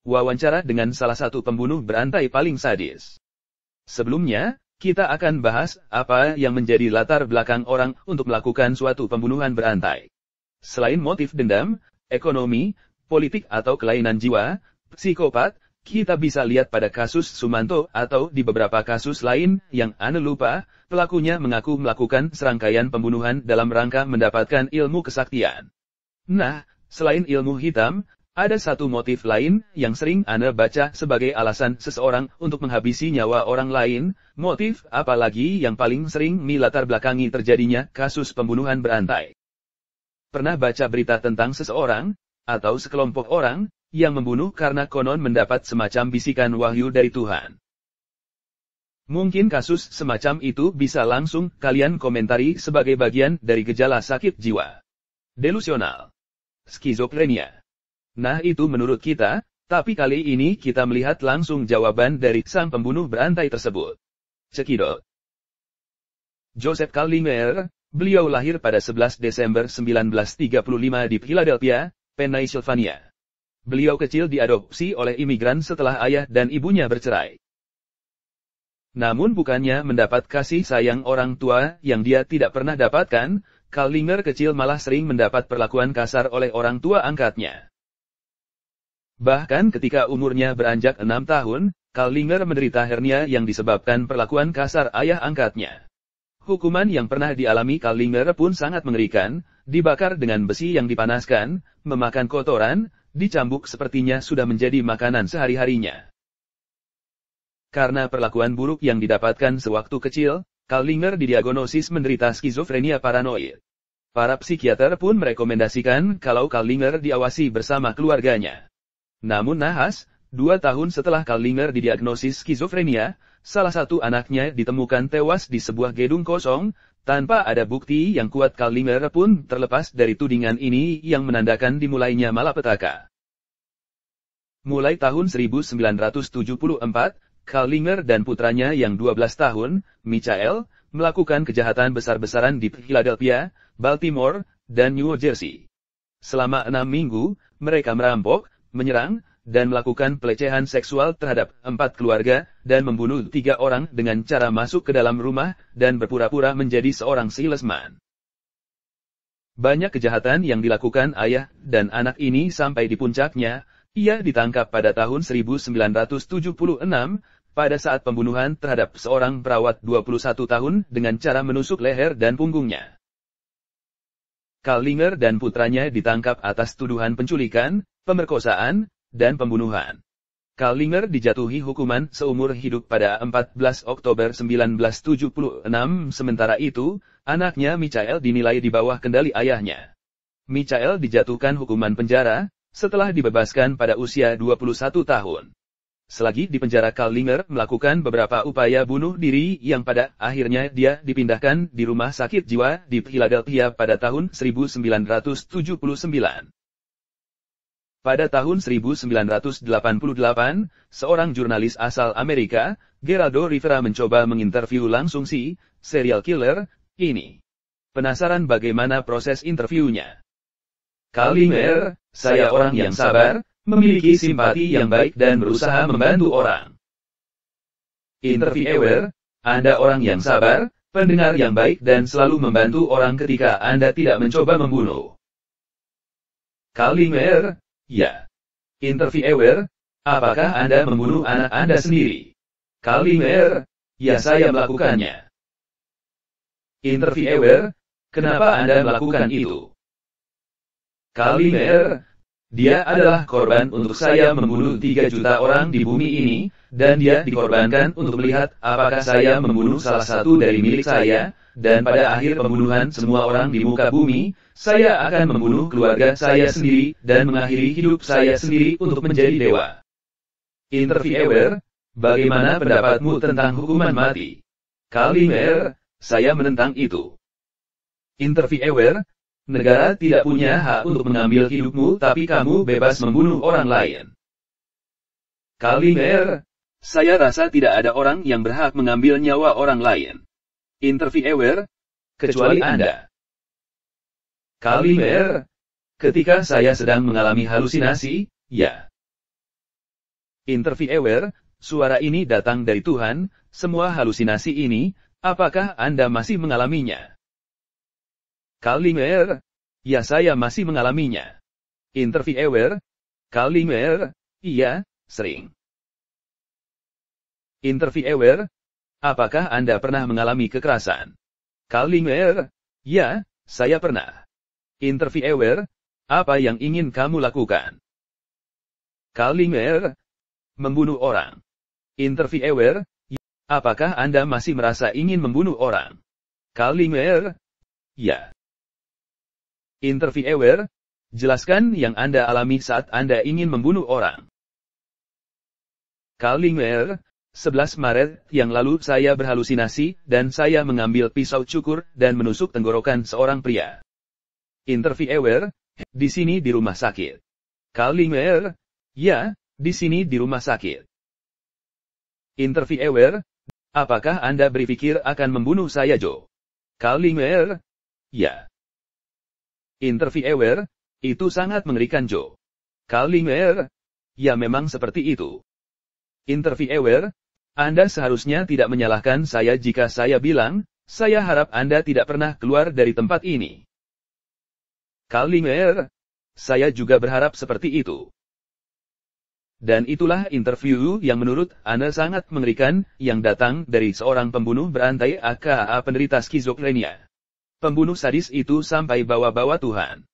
wawancara dengan salah satu pembunuh berantai paling sadis. Sebelumnya, kita akan bahas apa yang menjadi latar belakang orang untuk melakukan suatu pembunuhan berantai. Selain motif dendam, ekonomi, politik atau kelainan jiwa, psikopat, kita bisa lihat pada kasus Sumanto atau di beberapa kasus lain yang Anda lupa, pelakunya mengaku melakukan serangkaian pembunuhan dalam rangka mendapatkan ilmu kesaktian. Nah, selain ilmu hitam, ada satu motif lain yang sering Anda baca sebagai alasan seseorang untuk menghabisi nyawa orang lain, motif apalagi yang paling sering melatar belakangi terjadinya kasus pembunuhan berantai. Pernah baca berita tentang seseorang, atau sekelompok orang, yang membunuh karena konon mendapat semacam bisikan wahyu dari Tuhan? Mungkin kasus semacam itu bisa langsung kalian komentari sebagai bagian dari gejala sakit jiwa. Delusional. Skizofrenia. Nah itu menurut kita, tapi kali ini kita melihat langsung jawaban dari sang pembunuh berantai tersebut. Cekidot. Joseph Kallinger, beliau lahir pada 11 Desember 1935 di Philadelphia, Pennsylvania. Beliau kecil diadopsi oleh imigran setelah ayah dan ibunya bercerai. Namun bukannya mendapat kasih sayang orang tua yang dia tidak pernah dapatkan, Kallinger kecil malah sering mendapat perlakuan kasar oleh orang tua angkatnya. Bahkan ketika umurnya beranjak 6 tahun, Kallinger menderita hernia yang disebabkan perlakuan kasar ayah angkatnya. Hukuman yang pernah dialami Kallinger pun sangat mengerikan, dibakar dengan besi yang dipanaskan, memakan kotoran, dicambuk sepertinya sudah menjadi makanan sehari-harinya. Karena perlakuan buruk yang didapatkan sewaktu kecil, Kallinger didiagnosis menderita skizofrenia paranoid. Para psikiater pun merekomendasikan kalau Kallinger diawasi bersama keluarganya. Namun nahas, 2 tahun setelah Kallinger didiagnosis skizofrenia, salah satu anaknya ditemukan tewas di sebuah gedung kosong, tanpa ada bukti yang kuat. Kallinger pun terlepas dari tudingan ini yang menandakan dimulainya malapetaka. Mulai tahun 1974, Kallinger dan putranya yang 12 tahun, Michael, melakukan kejahatan besar-besaran di Philadelphia, Baltimore, dan New Jersey. Selama 6 minggu, mereka merampok, menyerang, dan melakukan pelecehan seksual terhadap 4 keluarga, dan membunuh 3 orang dengan cara masuk ke dalam rumah, dan berpura-pura menjadi seorang salesman. Banyak kejahatan yang dilakukan ayah dan anak ini sampai di puncaknya, ia ditangkap pada tahun 1976, pada saat pembunuhan terhadap seorang perawat 21 tahun dengan cara menusuk leher dan punggungnya. Kallinger dan putranya ditangkap atas tuduhan penculikan, pemerkosaan, dan pembunuhan. Kallinger dijatuhi hukuman seumur hidup pada 14 Oktober 1976, sementara itu, anaknya Michael dinilai di bawah kendali ayahnya. Michael dijatuhkan hukuman penjara, setelah dibebaskan pada usia 21 tahun. Selagi di penjara, Kallinger melakukan beberapa upaya bunuh diri yang pada akhirnya dia dipindahkan di rumah sakit jiwa di Philadelphia pada tahun 1979. Pada tahun 1988, seorang jurnalis asal Amerika, Geraldo Rivera mencoba menginterview langsung si serial killer ini. Penasaran bagaimana proses interviewnya? Kallinger, saya orang yang sabar, memiliki simpati yang baik dan berusaha membantu orang. Interviewer, Anda orang yang sabar, pendengar yang baik dan selalu membantu orang ketika Anda tidak mencoba membunuh. Kallinger, ya. Interviewer, apakah Anda membunuh anak Anda sendiri? Kallinger, ya saya melakukannya. Interviewer, kenapa Anda melakukan itu? Kallinger, dia adalah korban untuk saya membunuh 3 juta orang di bumi ini, dan dia dikorbankan untuk melihat apakah saya membunuh salah satu dari milik saya, dan pada akhir pembunuhan semua orang di muka bumi, saya akan membunuh keluarga saya sendiri, dan mengakhiri hidup saya sendiri untuk menjadi dewa. Interviewer, bagaimana pendapatmu tentang hukuman mati? Kallinger, saya menentang itu. Interviewer, negara tidak punya hak untuk mengambil hidupmu, tapi kamu bebas membunuh orang lain. Kallinger, saya rasa tidak ada orang yang berhak mengambil nyawa orang lain. Interviewer, kecuali Anda. Kallinger, ketika saya sedang mengalami halusinasi, ya. Interviewer, suara ini datang dari Tuhan, semua halusinasi ini, apakah Anda masih mengalaminya? Kalimer, ya saya masih mengalaminya. Interviewer, Kalimer, iya, sering. Interviewer, apakah Anda pernah mengalami kekerasan? Kalimer, ya, saya pernah. Interviewer, apa yang ingin kamu lakukan? Kalimer, membunuh orang. Interviewer, apakah Anda masih merasa ingin membunuh orang? Kalimer, ya. Interviewer, jelaskan yang Anda alami saat Anda ingin membunuh orang. Kalimer, 11 Maret yang lalu saya berhalusinasi, dan saya mengambil pisau cukur dan menusuk tenggorokan seorang pria. Interviewer, di sini di rumah sakit. Kalimer, ya, di sini di rumah sakit. Interviewer, apakah Anda berpikir akan membunuh saya, Joe? Kalimer, ya. Interviewer, itu sangat mengerikan, Joe. Kalimer, ya memang seperti itu. Interviewer, Anda seharusnya tidak menyalahkan saya jika saya bilang, saya harap Anda tidak pernah keluar dari tempat ini. Kalimer, saya juga berharap seperti itu. Dan itulah interview yang menurut Anda sangat mengerikan, yang datang dari seorang pembunuh berantai aka penderita skizofrenia. Pembunuh sadis itu sampai bawa-bawa Tuhan.